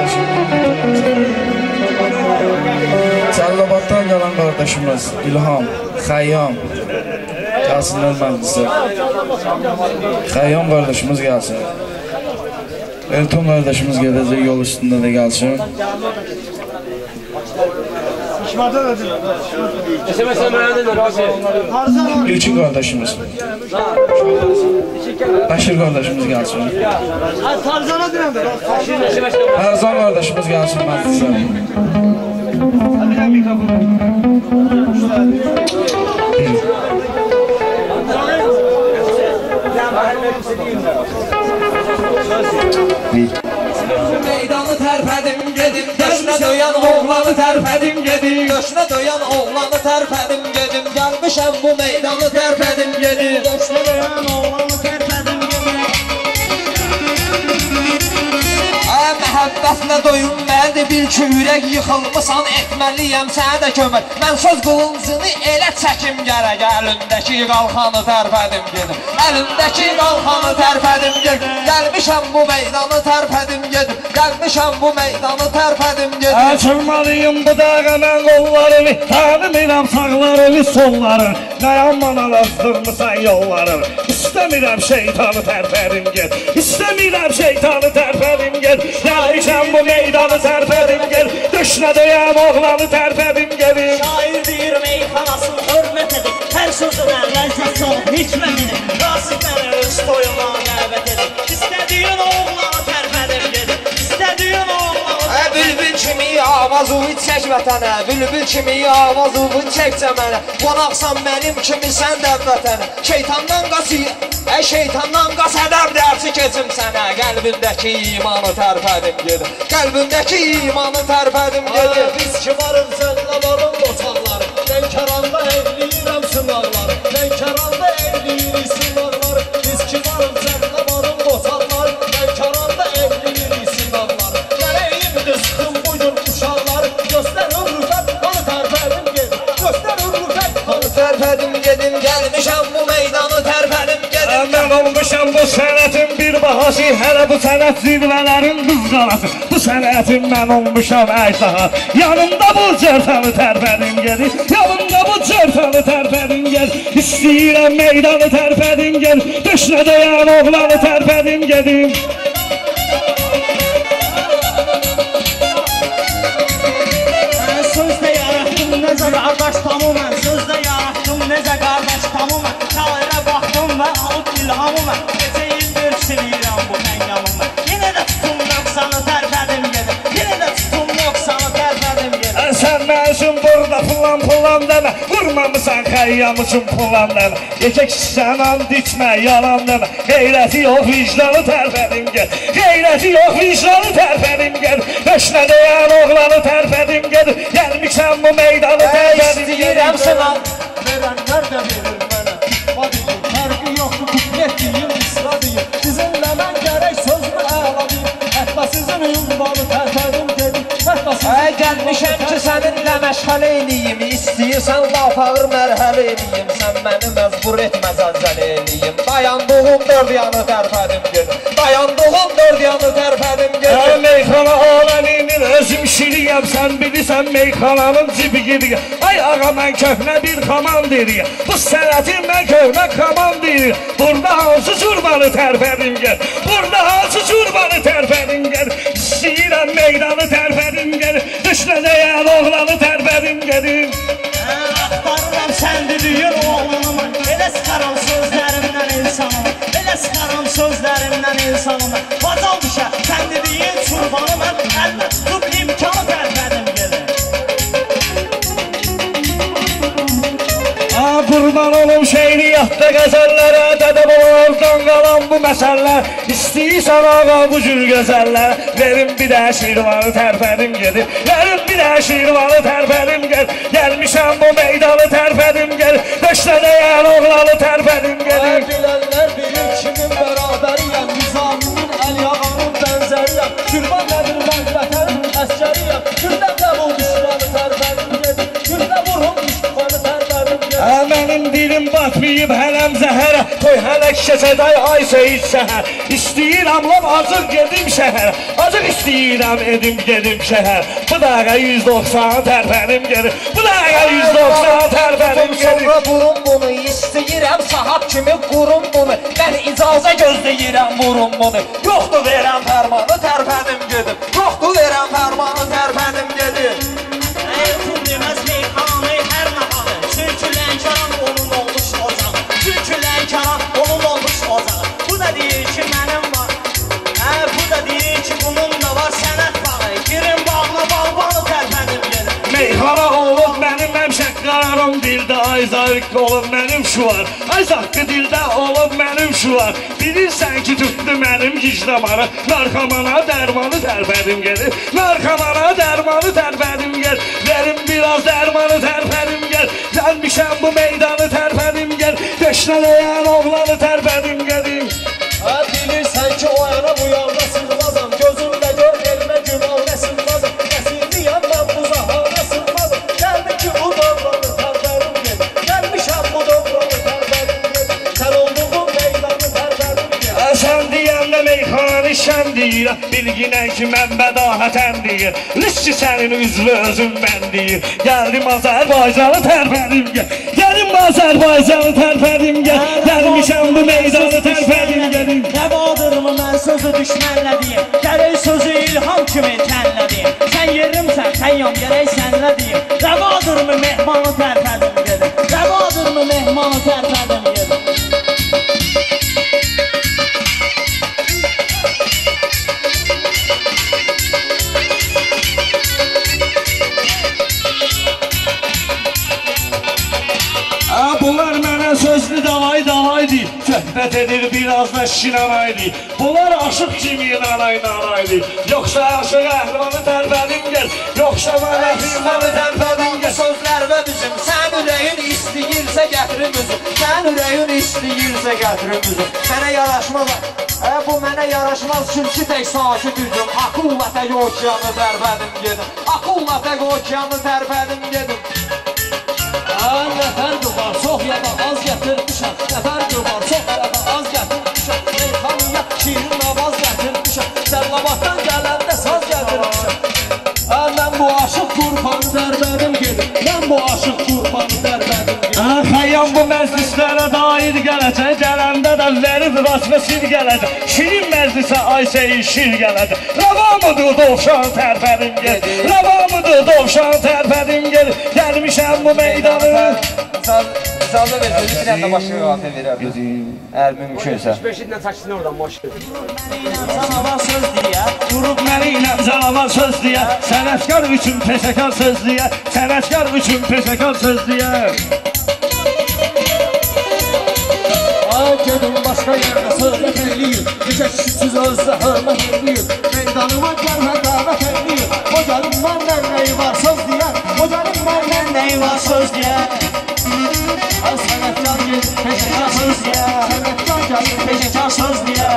kardeşim. Çallabat'tan gelen kardeşimiz İlham, Xayyam. Gelsinler meclise. Xayyam kardeşimiz gelsin. Elton kardeşimiz gelecek, yol üstünde de gelsin. İlçin kardeşimiz. Beşir kardeşimiz gelsin. Erzan kardeşimiz gelsin meclise. Meydanı tərpədim gedim, göşünə döyan oğlanı tərpədim gedim, göşünə döyan oğlanı tərpədim gedim, gəlmişəm bu meydanı tərpədim gedim, göşünə döyan oğlanı tərpədim gedim. Məhəbbətlə doyunməlidir, bil ki ürək yıxılmısan, etməliyəm sənə də kömək. Mən söz qılıncını elə çəkim gərək, əlindəki qalxanı tərpədim gedim, əlindəki qalxanı tərpədim gedim, gəlmişəm bu meydanı tərpədim gedim, gəlmişəm bu meydanı tərpədim gedim. Açılmalıyım bu dağa mən qollarımı, tanımıram sağlarımı, sollarım, dayanmana azdırmısan yollarım. İstəmirəm şeytanı tərpədim ged, İstəmirəm şeytanı tərpədim ged, gəlmişəm bu meydanı tərpədim ged, döşünə döyəm oğlanı tərpədim gedim. Şair deyir meyxanasını hörmət edin, hər sözünə ləzzət salıb hikmət edin, qasidləri öz toyuna dəvət edin, istədiyin oğlanı tərpədim gedin, istədiyin oğlanı. Bülbül kimi avazuvu çək vətənə, bülbül kimi avazuvu çəkcə mənə, qonaqsan mənim kimi sən də vətənə, şeytandan qasıya, şeytandan qas ədəb dərsi keçim sənə, qəlbindəki imanı tərpədim gedim, qəlbindəki imanı tərpədim gedim. Biz ki varım zəllabalım bozanları, Lənkəranda evliyirəm sınaqları, Lənkəranda evliyirik sınaqları, biz ki varım zəllabalım bozanları, Lənkəranda evliyirik sınaqları, gələyimdir sıxım buyur uşaqları, göstər hürrüfət, onu tərpədim gedim, göstər hürrüfət, onu Tərpədim gedim, gəlmişəm bu meydanı tərpədim gedim. Mən olmuşam bu sənətin bir bahası, hələ bu sənət zirvələrin qızqalası, bu sənətin mən olmuşam əcdaha, yanımda bu cərtanı tərpədim gedim, yanımda bu cərtanı tərpədim gedim, istəyirəm meydanı tərpədim gedim, döşünə döyən oğlanı tərpədim gedim. Sözdə yaratdım necə qardaş tamı mən, sözdə yaratdım necə qardaş tamı mən, şairə baxdım və alıb ilhamı mən, gecə ildir silirəm bu həngamı mən, yenə də tutum yoxsanı tərpədim gedim, yenə də tutum yoxsanı tərpədim gedim. Sən məşin burada pulan demə, vurmamısan xəyyam üçün pulan demə, yekək sən and içmə, yalan demə, qeyrəti yox vicdanı tərpədim ged, qeyrəti yox vicdanı tərpədim ged, döşünə döyən oğlanı tərpədim ged, gəlmişəm bu meydanı tərpədim ged. İstəyirəm sınaq, Verənlər də verir mənə, vadiyim, fərqi yoxdur, kuplet deyim, isra deyim, sizinlə mən gərək sözümü əlaviyim, hətta sizin ünvanı tərpədim gedim, hətta sizin gəlmişəm ki səninlə məşğəl eləyim, istəyirsən laf ağır mərhəl eləyim, sən məni məzbur etmə zəlzəl eləyim, dayandığım dörd yanı tərpədim gedim, dayandığım dörd yanı tərpədim gedim. Meyxana aləminin özüm şiriyəm, sən bilirsən meyxananın cibi gidir, ay ağa mən köhnə bir komandiriyəm, bu sənətin mən köhnə komandiriyəm, burada hansı çurbanı tərpədim ged, burada hansı çurbanı tərpədim ged, istəyirəm meydanı tərpədim ged, döşünə döyən oğlanı tərpədim gedim. Axtarıram sən dediyin oğlanımı, elə sıxaram sözlərimdən insanımı, elə sıxaram sözlərimdən insanımı, bacal düşə sən dediyin çurbanı mən əlimə tutub imkanı tərpədim gedim. Qurban olum şeiriyyatda qəzəllərə, dədə boğazdan qalan bu məsəllər, istəyirsən ağa bu cür gözəllər, verin bir də şirvanı tərpədim gedim, verin bir də şirvanı tərpədim gedim, gəlmişəm bu meydanı tərpədim gedim, döşünə döyən oğlanı tərpədim gedim. Bilənlər bilir kimin bərabəriyəm, Nizaminin Əliyağanın bənzəriyəm, Gülban nədir mən vətənin əskəriyəm, güldən də bu düşmanı tərpədim gedim, güldə vurum düşmanı tərpədim gedim. Mənim dilim batmayıb hələm zəhərə. Toy hələ keçəcək ay seyid səhər. İstəyirəm lan acıq gedim şəhər. Acıq istəyirəm edim gedim şəhər. Bu dağa 190 tərpənim gedir. Bu dağa 190 tərpənim gedir. Sonra vurun bunu, istəyirəm saat kimi qurum bunu. Mən icazə gözləyirəm vurun bunu. Yoxdur verəm fərmanı, tərpənim gedim. Yoxdur verəm fərmanı, tərpənim gedim. Pul deməz meyxanı hər nahanı. Çünki Lənkəran onun olmuş ocağı. Çünki Lənkəran onun olmuş ocağı. Bu da deyir ki mənim var. Bu da deyir ki bunun da var sənət bağı. Girin bağla balbanı, tərpənim gedim. Meyxana olub mənim həmşək qararım dildə. Ay zavik olub mənim şuar. Ay zaqqı dildə olub mənim şuar. Bilirsən ki tutdu mənim gicdamarı. Narkomana dərmanı tərpədim gedir. Narkomana dərmanı tərpədim gedir. Verim biraz dərmanı tərpədim gedir. Gəlmişəm bu meydanı tərpədim gedir. Döşnələyən oğlanı tərpədim gedir. Bilirsən ki o yana bu yana sığmazam. Gözümdə gör elmə güman nə sığmazam. Kəsiliyəm mən bu zahana sığmazam. Gəldi ki bu dövranı tərpədim gedir. Gəlmişəm bu dövranı tərpədim gedir. Sən olduğun meydanı tərpədim gedir. Sən deyəndə meyxanı şən deyir. Bilginən ki mən bədahətən deyir. Liski sənin üzlü özüm mən deyir. Gəldim Azərbaycanı tərpədim gel. Gəldim Azərbaycanı tərpədim gel. Gəlmişəm bu meydanı tərpədim gedim. Rəvadırmı mən sözü düşmənlədiyim. Gərək sözü ilham kimi tənlədiyim. Sən yerimsən, sən yan gərək sənlədiyim. Rəvadırmı mehmanı tərpədim gedim. Rəvadırmı mehmanı tərpədim gedim. Bunlar mənə sözlü davay-davaydı. Söhbət edir biraz da şinanaydı. Bunlar aşıq kimi nanay-nanaydı. Yoxsa aşıq əhvanı tərpədim gel. Yoxsa mənə firmanı tərpədim gel. Sözlər və bizim, sən ürəyin istəyirsə gətirim üzüm. Sən ürəyin istəyirsə gətirim üzüm. Mənə yaraşmaz, bu mənə yaraşmaz. Çünki tək sakit üzüm. Akulla tək okeanı tərpədim gedim. Akulla tək okeanı tərpədim gedim. Ne fərqi var, çox ya da az gətirmişəm. Ne fərqi var, çox ya da az gətirmişəm. Meyxanıya şirin avaz gətirmişəm. Sərlabatdan gələndə saz gətirmişəm. Mən bu aşıq qurbanı tərpədim gedim. Mən bu aşıq qurbanı tərpədim gedim. Xəyyam bu məclislərə dair gələcək. Gələndə də verib rasmə sil gələcək. Şirin məclisə Ayşəyi şir gələcək. Rəvamıdır dovşan tərpədim gel. Rəvamıdır dovşan tərpədim gel. Gəlmişəm bu meydanı. İcazə versin, bir dənə də başqa qafə verərdim. Əgər mümkünsə. 5-dən çəksin oradan maşını. Canavar söz deyə. Durub məni ilə canavar söz deyə. Sənətkar üçün peşəkar söz deyə. Sənətkar üçün peşəkar söz deyə. Gedin başqa yerdə söhbət eləyir. Necə kişisiz özdə hörmət eləyir. Meydanıma gəlmə dəvət eləyir. O gəlin məndən nəyi var söz deyə. O gəlin məndən Nəyi var söz deyə. sənətkar gedin peşəkar söz deyə. Sənətkar gəlin Peşəkar söz deyə.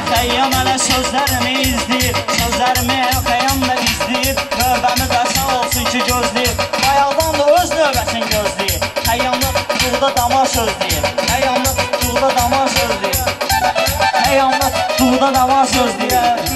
Xəyyam hələ sözlərimi izləyib. Sözlərimi xəyyam da izləyib. Növbəmi də sağ olsun ki gözləyib. Bayaqdan da öz növbəsini gözləyib. Xəyyamda tuğda damar söz deyib. Xəyyamda tuğda damar söz deyib. Xəyyamda tuğda damar söz deyib.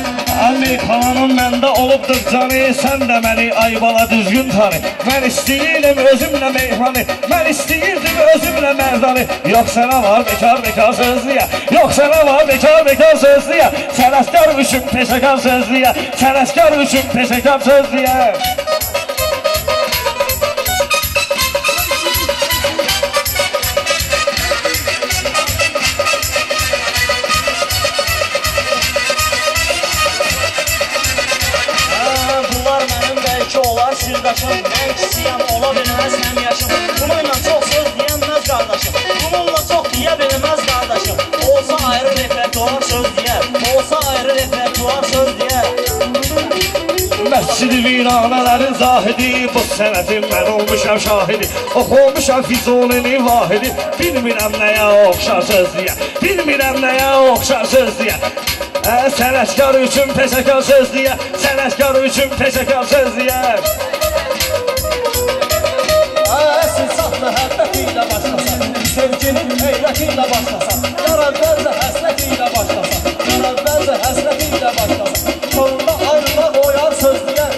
Meyxanım məndə olubdur canı. Sən də məni ay bala düzgün tanı. Mən istəyirdim özümlə meyxanı. Mən istəyirdim özümlə mərdanı. Yoxsa nə var bekar sözlüyə. Yoxsa nə var bekar sözlüyə. Sənətkar üçün peşəkar sözlüyə. Sənətkar üçün peşəkar sözlüyə. Sirdaşım, mən kisiyəm, ola bilməz həm yaşım. Bununla çox söz deyənməz qardaşım. Bununla çox deyə bilməz qardaşım. Olsa ayrı repertuar söz deyər. Olsa ayrı repertuar söz deyər. Məscid-i viranələrin zahidi. Bu sənətin mən olmuşam şahidi. Oxumuşam Füzulini vahidi. Bilmirəm nəyə oxşar söz deyər. Bilmirəm nəyə oxşar söz deyər. Sənətkar üçün peşəkar söz deyər. Sənətkar üçün peşəkar söz deyər. həsrəti ilə başlasan, yar əvvəlcə həsrəti ilə başlasan, yar əvvəlcə həsrəti ilə başlasan, sonunda ayrılaq oyar söz deyər,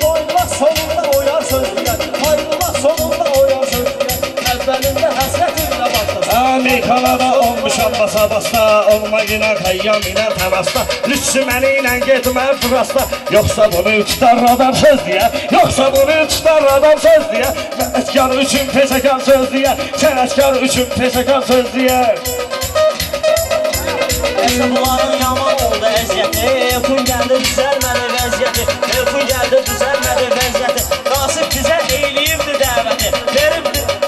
doyulmaq sonunda oyar söz deyər, ayrılmaq sonunda oyar söz deyər, əvvəlində həsrəti ilə başlasan. Meyxanada olmuşam basa-basta, olmaq ilə xəyyam ilə təvasta, lüksü məni ilə getmə fırasta, yoxsa bunu tutar adam söz deyə, yoxsa bunu tutar adam söz deyə, sənətkar üçün peşəkar söz deyə, sənətkar üçün peşəkar söz deyə. Bunların yaman oldu əziyyəti, Elkun gəldi düzəlmədi vəziyyəti, Elkun gəldi düzəlmədi vəziyyəti, Nasib bizə eyliyibdi dəvəti,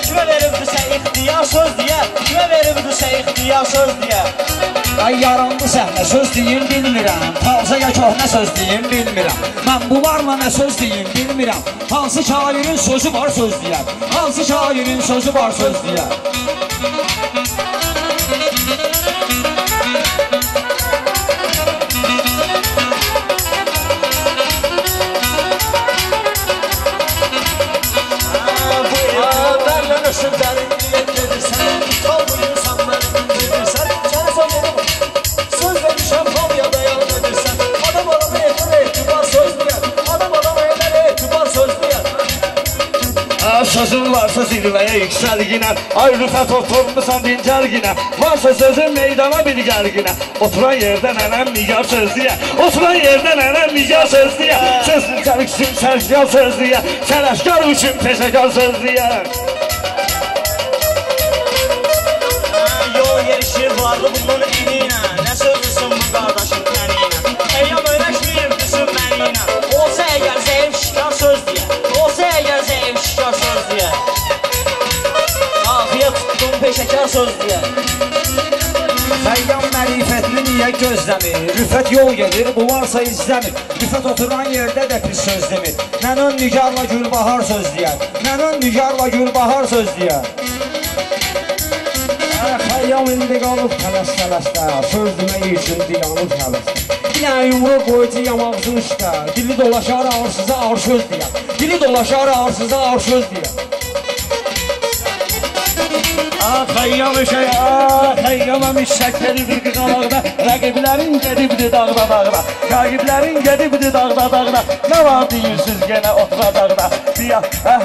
kimə veribdirsə ixtiyar söz deyə, kimə veribdirsə ixtiyar söz deyə. Ay yarandı səhnə söz deyim bilmirəm, tarzə ya köhnə söz deyim bilmirəm, mən bunlarla nə söz deyim bilmirəm, hansı şairin sözü var söz deyər, hansı şairin sözü var söz deyər. Sözün varsa zirvəyə yüksəlginə, ay Rüfət oturmuşsan dincəlginə, varsa sözün meydana bir gəlginə, oturan yerdə nənəm nigar söz deyə, oturan yerdə nənəm nigar söz deyə, sözün çəliksin sərşkar söz deyə, sənətkar üçün peşəkar söz deyə. Yol yerişir vardı bunun eninə, nə sözlüsün bu qardaşın təninə, Əyyam öyrəşməyib düşün məninə, olsa əgər zəif şikar söz deyə, olsa əgər zəif şikar söz deyə, qafiyə tutdum peşəkar söz deyə. Xəyyam mərifətli niyə gözləmir, Rüfət yol gedir, bu varsa izləmir, Rüfət oturan yerdə də pis söz demir, nənən nigarla gülbahar söz deyər, nənən nigarla gülbahar söz deyər. Xəyyam indi qalıb tələs-tələsdə, söz demək üçün dilanıb tələsdə, Yine yumruq qoyucu yamağızın üstə, dili dolaşar ağırsıza ağır söz deyər, dili dolaşar ağırsıza ağır söz deyər. Xəyyamamış şəkəri bir qıqalaqda, rəqiblərin gedibdi dağda dağda, rəqiblərin gedibdi dağda dağda, nə var deyirsiniz genə oturacaqda,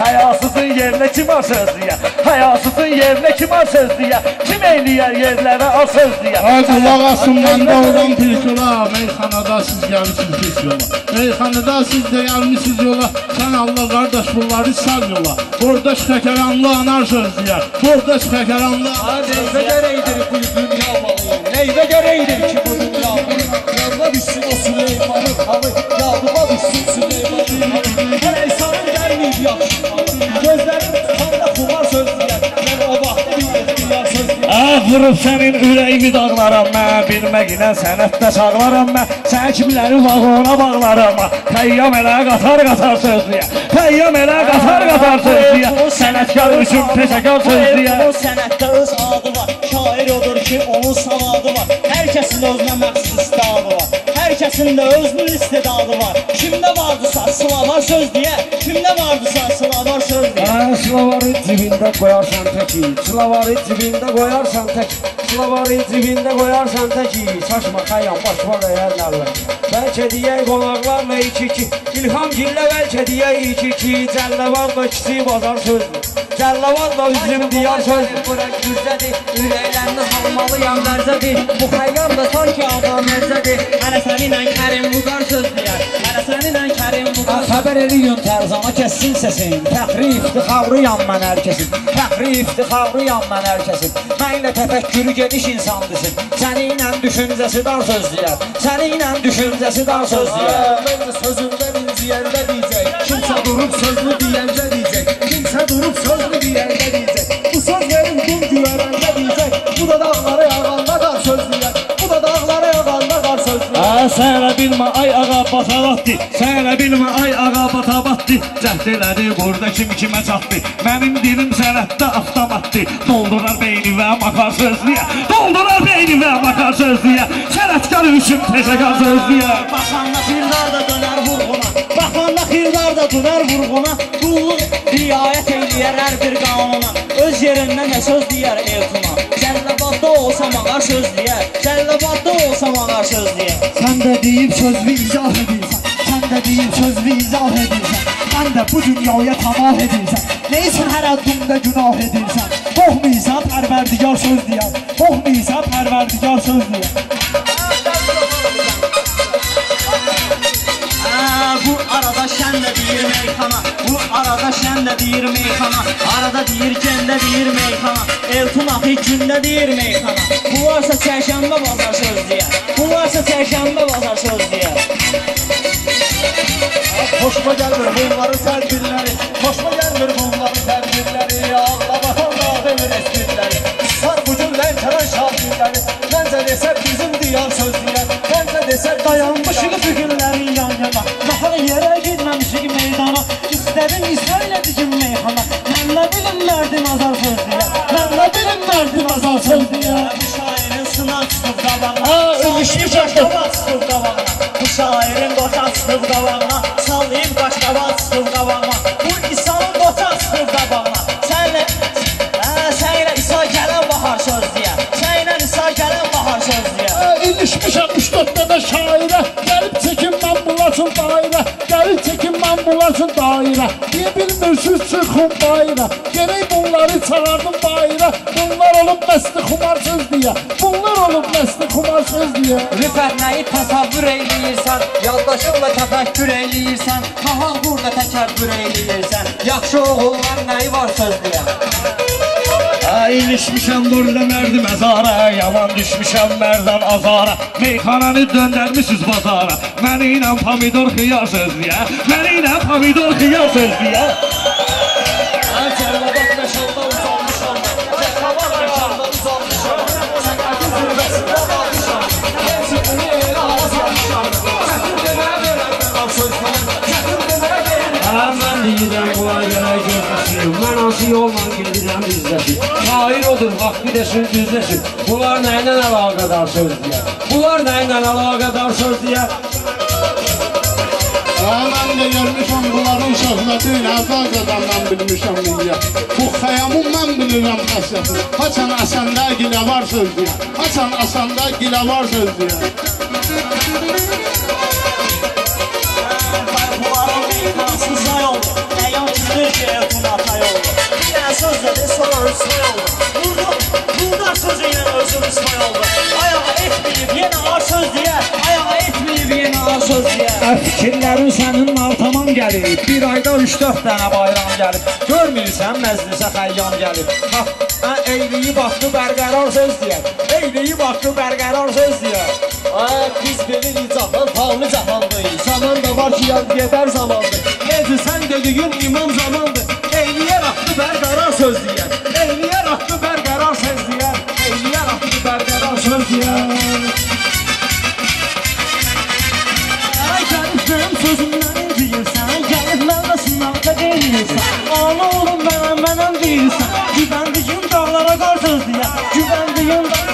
həyasızın yerinə kim ar söz deyə, həyasızın yerinə kim ar söz deyə, kim eyləyər yerlərə ar söz deyə. Ay qulaq asın, məndə olan pirkula, meyxanada siz gəlmişsiniz pis yola, meyxanada siz də gəlmişsiniz yola, sən Allah qardaş bunları sal yola, burada şəkəranlı anar söz deyər, burada şəkəranlı Neyve göreydir bu dünya malıyım, neyve göreydir ki bu dünya malıyım, yanına düşsün o Süleyman'ın halı, yanına düşsün Süleyman'ın halı, her insanın gelmeyip yakışmalı, gözlerim tutanda kumar söz diyer, ben o vaxtda bir etkiyar söz diyer. Vurub sənin ürəyimi dağlaram mən, bilməginə sənətdə çağlaram mən, sən kimləri vağona bağlaram mən, Xəyyam elə qatar-qatar söz deyə, Xəyyam elə qatar-qatar söz deyə, sənətkar üçün peşəkar söz deyə. O sənətdə öz adı var, şair odur ki onun savadı var, hər kəsin özünə məxsus istidadı var, hər kəsin də özünün istidadı var, kimdə vardısa sılavar söz deyə, kimdə vardısa sılavar söz deyə. Sılavarı cibində qoyarsan təki, sılavarı cibində qoyarsan təki, sılavarı cibində qoyarsan təki, saçma Xəyyam baş var əyərlərlə, bəlkə deyək qonaqlarla iki-iki, İlham gillə bəlkə deyək iki-iki, Cəlləvarla kiçik bazar sözdür, Cəlləvarla üzüm diyar sözdür. Bura gürzədir, ürəklərini salmalıyam lərzədir, bu Xəyyam da sanki adam ərzədir, hələ səninlə Kərim Vüqar söz deyər, hələ səninlə Kərim Vüqar. Xəbər eləyün tərzana kəssin səsin, fəxri iftixarlıyam mən hər kəsin, fəxri iftixarlıyam mən hər kəsin, mənlə təfəkkürü geniş insandısın, səninlə düşüncəsi dar söz deyər, səninlə düşüncəsi dar söz deyər. Məncə sözümdən inciyəndə deyəcək, kimsə durub sözlü deyəndə deyəcək, kimsə durub sözlü deyəndə deyəcək, bu sözlərin kum güvərəndə deyəcək, bu da dağları yağanda qar söz deyər, bu da dağları yağanda qar söz deyər. Sən elə bilmə ay ağa batabatdi, sən elə bilmə ay ağa batabatdi, cəhd elədi burada kim kimə çatdı, mənim dilim sənətdə avtomatdi, doldurar beyni və makar sözlüyə, doldurar beyni və makar sözlüyə, sənətkar üçün peşəkar sözlüyə. Baxanda xirdar da dönər vurğuna, baxanda xirdar da dönər vurğuna, qulluq riayət eyləyər hər bir qanuna, öz yerindən nə söz deyər Elkuna, olsam ağar söz deyər, Cəlilabadda olsam ağar söz deyər. Sən də deyib sözlü izah edirsən, sən də deyib sözlü izah edirsən, sən də bu dünyaya tamah edirsən, neysən hər addımda günah edirsən, qoxmuysan pərverdigar söz deyər, qoxmuysan pərverdigar söz deyər. Bu arada şən də deyir meyxana, bu arada şən də deyir meyxana, arada deyir gəndə deyir meyxana, Eltun axı gündə deyir meyxana. Bu varsa çərşənbə bazar söz deyər, bu varsa çərşənbə bazar söz deyər. Hoşuma gəlmir bunların tədbirləri, hoşuma gəlmir bunların tədbirləri, ağlabatan da demir esmirləri, sar bucun lənkəran şahidləri, məncə desək bizim diyar söz deyər, məncə desək Dayanmışıq bu günlərin yan yana, nahaq yerə gitməmişik meydana, İstədim İsrail'ədikim meyxana, mən nə bilim mərdim azar söz deyər, mən nə bilim mərdim azar söz deyər. Bu şairin sınav çıxıb qabağına, sallayıb qaşqaba çıxıb qabağına, bu şairin qoça çıxıb qabağına, sallayıb qaşqaba çıxıb qabağına, bu İsa'nın qoça çıxıb qabağına, sənlə İsa gələn bahar söz deyər, sənlə İsa gələn bahar söz deyər. İlişmişəm 3-4 dənə şairə, gəlib çəkin mən bunlar üçün dairə, gəlib çəkin mən bunlar üçün dairə, niyə bilmirsiniz çıxın dairə, gerək bunları çağırdım dairə, bunlar olub məsti xumar söz deyə, bunlar olub məsti xumar söz deyə. Rüfət nəyi təsavvür eyləyirsən, yaddaşınla təfəkkür eyləyirsən, nahaq burada təkəbbür eyləyirsən, yaxşı oğullar nəyi var söz deyər. İlişmişəm burada mərdi məzara, yaman düşmüşəm mərdən azara, meyxananı döndərmişiz bazara, məni ilə pomidor xiyar söz deyər, məni ilə pomidor xiyar söz deyər. Cəlilabad məşaldan uzanmışam, Cəlilabad məşaldan uzanmışam, Səqətin zirvəsində qalmışam, Gəncini elə azalmışam, Çətin deməyə verəndən söz deyəm, Çətin deməyə verəndən. Mən deyirəm qulay gələk gözləsin, mən hansı yolla gedirəm izləsin, şair odur vaxtı desin düzləsin, bunlar nə ilə əlaqədar söz deyər, bunlar nə ilə əlaqədar söz deyər. Mən də görmüşəm bunların söhbətin, əvvəlcədən mən bilmişəm niyə. Bu xəyamın mən bilirəm xəslətin, haçan əsəndə gilə var söz deyər, haçan əsəndə gilə var söz deyər. Bunların meyxanası say oldu, əyan küldür ki Eltun atay oldu, bir ən söz dedi sonra rüsvay oldu, burada sözü ilə özü rüsvay oldu, ayağa etməyib yenə ar söz deyər, ayağa etməyib yenə ar söz deyər. Fikirlərin sənin altaman gəlir, bir ayda 3-4 dənə bayram gəlir, görmürsən məclisə xəyyam gəlir, eyliyi baxdı bərqərar söz deyər, eyliyi baxdı bərqərar söz deyər. Biz bilirik cahan, halını cahandır, zaman da var ki yad gedər zamandır, necə sən dediyin imam zamandır, Eyliyər axdı bərqərar söz deyər, eyliyər axdı bərqərar söz deyər, eyliyər axdı bərqərar söz deyər. Gəlib mənim sözümdən deyirsən, gəlib mənə sınavda deyirsən, ana oğlum mənəm deyirsən, güvəndiyin dağlara qar söz deyər, güvəndiyin dağlara.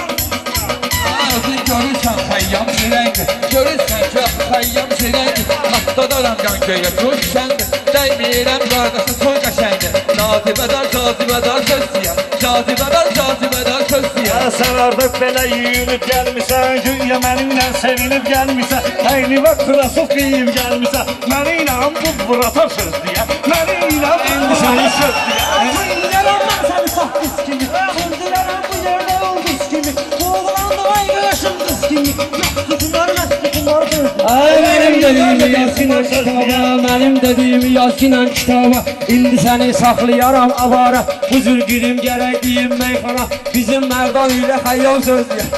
Görürsən xəyyam sirəndir, görürsən ki xəyyam sirəndir, atdadarım qankaya köş səndir, dəyməyirəm qardaşı soy qəşəndir, cazibədar cazibədar söz deyər, cazibədar cazibədar söz deyər. Sən artıq belə yiyinib gəlmisən, güya mənimlə sevinib gəlmisən, eyni vaxt rəsuf qiyib gəlmisən, məni ilə bu buratar söz deyər, məni ilə indi səni söz deyər. Söndürərəm mən səni sahtız kimi, söndürərəm bu yerdə ulduz kimi, boğulan da ay yaşım qız kimi, yoxsusunlar məstəkinlar söz deyər. Mənim dediyimi yaz ki kitaba, mənim dediyimi yaz ki kitaba, indi səni saxlayaram avara, bu cür girim gərək deyim meyxana, bizim mərdan ilə xəyyam söz deyər.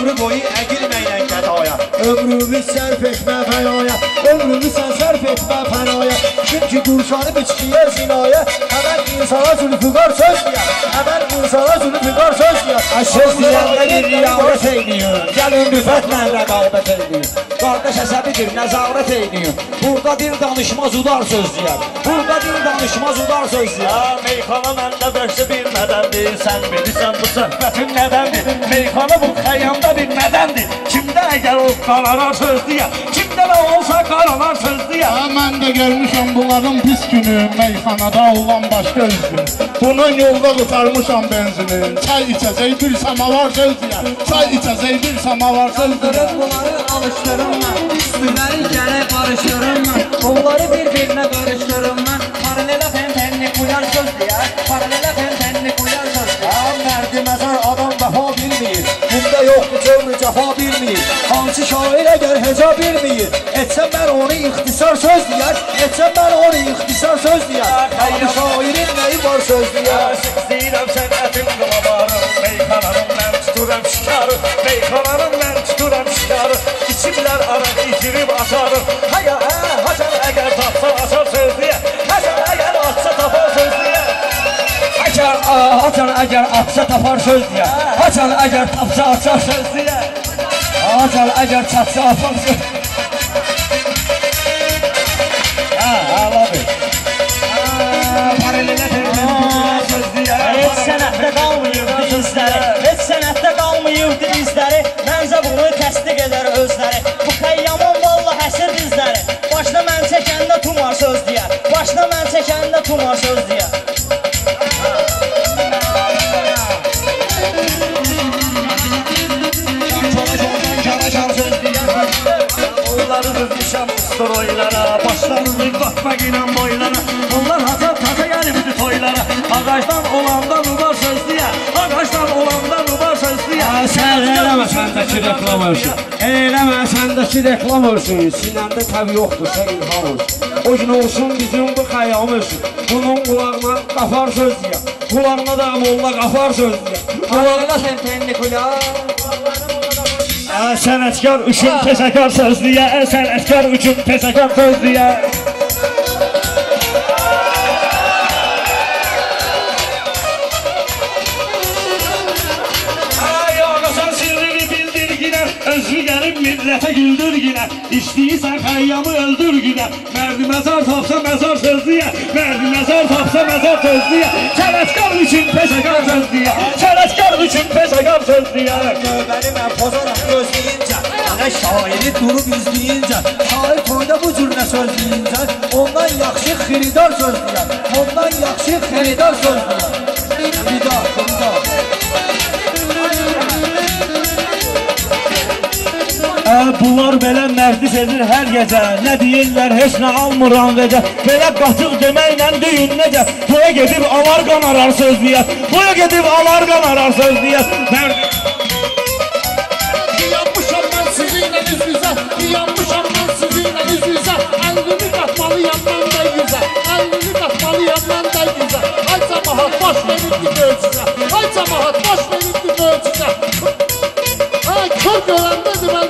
ömrü boyu əgilməklə qədaya, ömrümü sərf etmə fənaya, ömrümü sən sərf etmə fənaya, çünki qurşanıb içkiyə zinaya, əvvəl insana zülfüqar söz deyər, əvvəl insana zülfüqar söz deyər. Söz deyəndə bir riyavət eyliyin, gəlin rüfətlə rəqabət eyliyin, qardaş əsəbidir, nəzarət eyliyin, burada dil danışmaz udar söz deyər, burada dil danışmaz udar söz deyər. Meyxana məndə bəşi bir mədəndir, sən bilirsən bu söhbətin nədəndir, meyxana bu xəyyamda bir mədəndir, kimdə əgər o qalarar söz deyər, içində də olsa qaralar sözdüyə. Mən də görmüşəm bunların pis günü, meyxanada olan başqa üzgün. Bunun yolda qıtarmışam benzini, çay içəcək bir samavar sözdüyə. Çay içəcək bir samavar sözdüyə. Bunları alıştırım mən, üstüləri gərək barıştırım mən. Onları bir-birinə qarıştırım mən. Paralel perpendikulyar sözdüyə, paralel perpendikulyar sözdüyə. Mərdi məzar adam vəfa bilməyir, bunda yoxdur cövmü cəfa bilməyir. Hansı şair əgər heca bilməyir, etsəm mən onu ixtisar söz deyər, etsəm mən onu ixtisar söz deyər. Hansı şairin nəyi var söz deyər. Deyirəm sənətin qılavarım, meyxananım mən tuturam şikarı, meyxananım mən tuturam şikarı. İçimlər araq itirib açarım, haya haçan əgər tapsa açar söz deyər, haçan əgər atsa tapar söz deyər. Haçan əgər atsa tapar söz deyər, haçan əgər tapsa açar söz deyər, haçan əgər çatsa apar söz deyər. Aladır. Paralelə perpendikulyar söz deyər. Heç sənətdə qalmayıbdı izləri, heç sənətdə qalmayıbdı izləri. Məncə bunu təsdiq edər özləri. Bu Xəyyamın valla həsir dizləri. Başına mən çəkəndə tumar söz deyər, başına mən çəkəndə tumar söz deyər. Oyları düzmüşəm ustroylara, başlarını qatmaq ilə boylara. Onlar haçaq taca gəlibdi toylara. Ağacdan olanda nubar söz deyə, ağacdan olanda nubar söz deyə. Sən eləmə səndəki reklam olsun, eləmə səndəki reklam olsun. Sinəndə təbi yoxdursa ilham olsun. O gün olsun bizim bu Xəyyam olsun. Bunun qulağına qafar söz deyə, qulağına da molla qafar söz deyə. Paralel perpendikulyar. Sənətkar üçün təşəkkür söz deyə, sənətkar üçün təşəkkür söz deyə. Ay ağasan sirrini bildir ginə, özü gəlib millətə güldür ginə. İstəyirsən Xəyyamı öldür ginə, mərdi məzar tapsa məzar söz deyə, mərdi məzar tapsa məzar söz deyə. Sənətkar üçün təşəkkür söz deyə, sənətkar üçün təşəkkür söz deyə. Növbəni mən pozaraq gözləyincə, mənə şairi durub izləyincə, şair toyda bu cür nə söz deyincə, ondan yaxşı xiridar söz deyər, ondan yaxşı xiridar söz deyər. Xiridar. Bunlar belə mərdiş edir hər gecə, nə deyirlər heç nə almıram vecə. Belə qatıq deməklə düyün necə, toya gedib alar qanarar söz deyər, toya gedib alar qanarar söz deyər. Yanmışam mən sizinlə üz-üzə, yanmışam mən sizinlə üz-üzə. Əlini qatmalıyam mən də yüzə, əlini qatmalıyam mən də yüzə. Ay cəmahat baş verirdi möcüzə, ay cəmahat baş verirdi möcüzə. Ay kör görəndədir mən,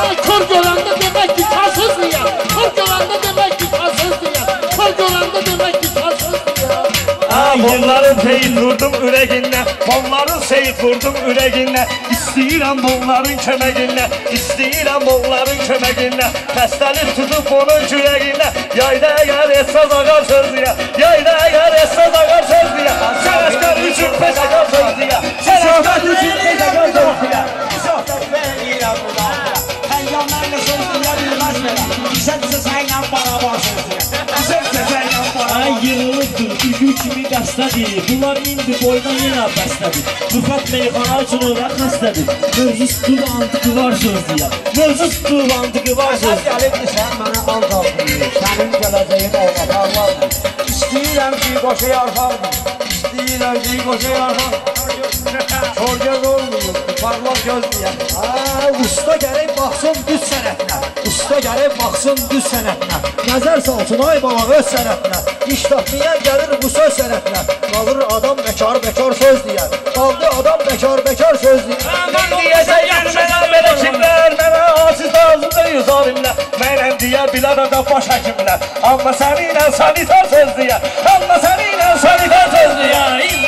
ay kör görəndə demək ki karsız deyər, kör görəndə demək ki karsız deyər, kör görəndə demək ki karsız deyər. Onların seyit vurdum ürəginlə, onların seyit vurdum ürəginlə. İstəyirəm onların köməginlə, istəyirəm onların köməginlə. Xəstəlik tutub onun kürəginlə, yayda əgər etsəz ağar söz deyə, yayda əgər etsəz ağar söz deyə. Sənətkar üçün peşəkar söz deyə, sənətkar üçün peşəkar söz deyə. Söhbət verirəm bunlara, Xəyyamlarla söz deyə bilməz belə. Düşərsə sənlə barabar söz deyə, düşərsə sənlə barabar. Ay yığılıbdır, ügü kimi dəstədir, bunlar indi boydan yenə bəstədir. Rüfət meyxana üçün öyrət xəstədir, mövzus tutub antıqı var söz deyə, mövzus tutub antıqı var söz deyə. Gəlibdir sən mənə alqaldır, sənin gələcəyin olmadarlardır. İstəyirəm ki qoşu yarxardır, istəyirəm ki qoşu yarxardır. Çorgöz olmuyor, parlaq göz deyər. Usta gərək baxsın düz sənətinə, usta gərək baxsın düz sənətinə. Nəzər salsın ay baba öz sənətinə, iş tapmayan gəlir bu söz sənətinə. Qalır adam bekar söz deyər, qaldı adam bekar söz deyər. Mən deyəcəyəm mənə belə kimlər, mənə aciz lazımdır zalimlər. Mənəm deyə bilər adam baş həkimlər, amma səninlə sanitar söz deyər, amma səninlə sanitar söz deyər.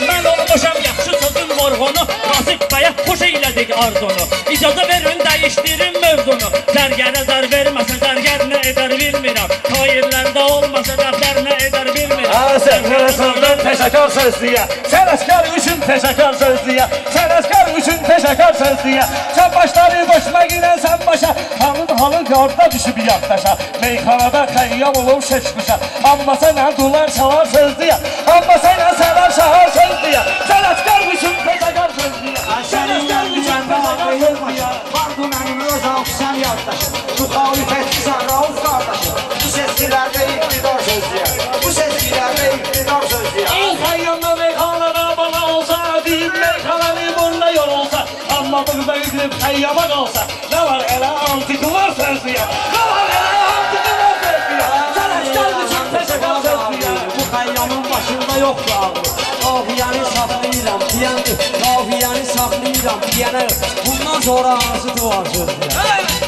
Mən olmuşam yaxşı sözün morğunu, Razik bəyə xoş eylədik arzunu. İcazə verin dəyişdirin mövzunu, zərgərə zər verməsə zərgər nə edər bilmirəm. Hayirlərdə olmasa dəflər nə edər bilmirəm. Sənətkar sözdən təşəkkür söz deyə, sənətkar üçün təşəkkür söz deyə, sənətkar üçün üçün peşəkar söz deyə. Sən başları qoşma girən sən başa, halın yarda düşüb yaddaşa. Meyxanada xəyyam olub şeşmişə, amma sənə dular çalar söz deyə. Amma sənə sərar şahar söz deyə. Sənətkar üçün peşəkar söz deyə. Sənətkar üçün peşəkar söz deyə. Vardı mənim öz alqışam yaddaşım. Müxalifətçisən Rauf qardaşım. Bu seçkilərdə iqtidar söz deyər. Bu seçkilərdə iqtidar söz deyər. Ey xəyyamda meyxanada bana olsa, deyib meyxananı bununla yol olsa. Amma burada üzülüb xəyyama qalsa, nə var elə antikular söz deyər. Nə var elə antikular söz deyər. Sənətkar üçün peşəkar söz deyər. Bu xəyyamın başında yoxdur ağlı. Qafiyəni saxlayıram deyəndir. Qafiyəni saxlayıram deyənə. Bundan sonra hansı duvar söz deyər.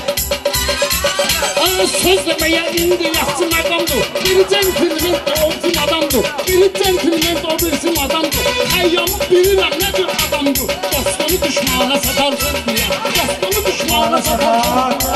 Söz demeye indi yaxşı məqamdır. Biri centilmen de olsun adamdır. Biri centilmen de o birisi adamdır. Həyyamı bilirəm nədir adamdır. Dostunu düşmana satar söz deyər. Dostunu düşmana satar.